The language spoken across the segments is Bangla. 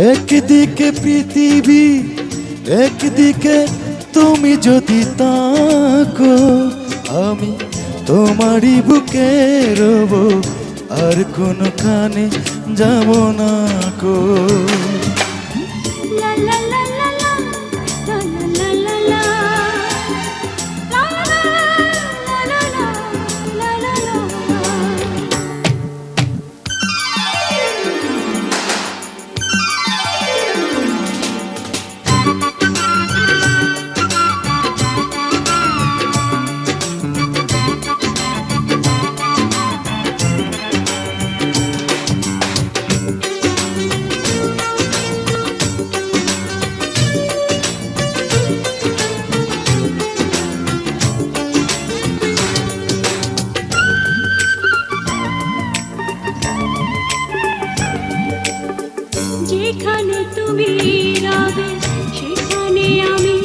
একদিকে পৃথিবী, একদিকে তুমি যদি তাকো, আমি তোমারই বুকে রব, আর কোনখানে যাব না কো। যেখানে তুমি রবে সেখানে আমি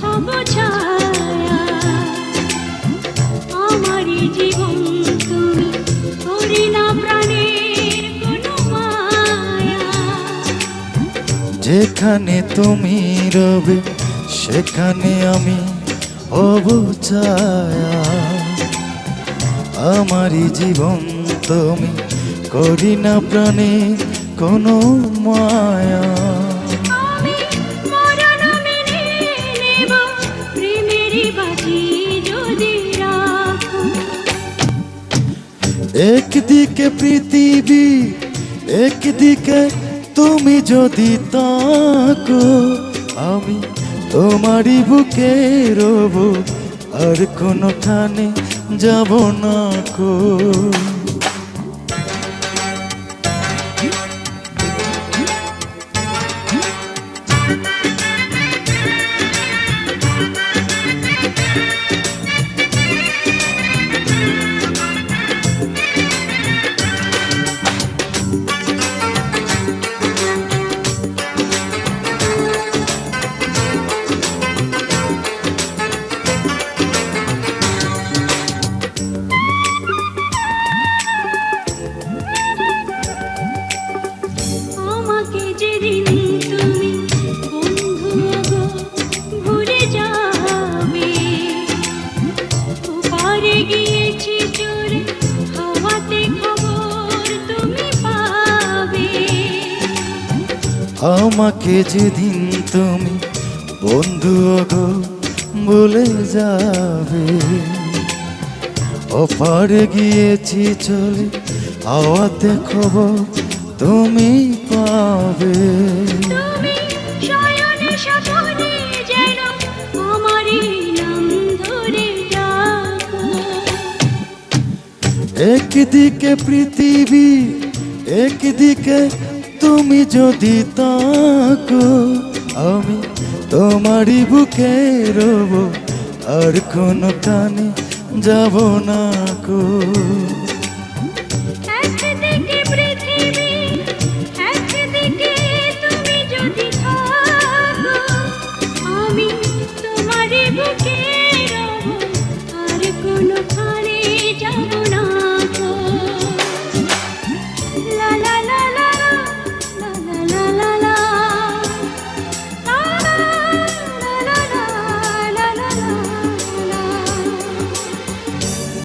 হব ছায়া, আমারই জীবন তুমি, করি না প্রাণের কোনো মায়া। যেখানে তুমি রবে সেখানে আমি হব ছায়া, আমারই জীবন তুমি, করি না প্রাণে কোনো মায়া। আমি মরণ মেনে নেব, প্রেমেরই বাজি যদি রাখো। একদিকে পৃথিবী, একদিকে তুমি যদি তাকো, আমি তোমারই বুকে রব, আর কোনখানে যাব না কো। আমাকে যেদিন তুমি বন্ধু গো ভুলে যাবে, ওপারে গিয়েছি চলে হাওয়াতে খবর তুমি পাবে। আমাকে যেদিন তুমি বন্ধু গো বলে যাবে, ওপারে গিয়েছি চলে হাওয়াতে খবর তুমি পাবে। তুমি শয়নে স্বপনে যেন আমারই নাম ধরে ডাকো। একদিকে পৃথিবী, একদিকে তুমি যদি তাকো, আমি তোমারই বুকে রব, আর কোনখানে যাব না কো।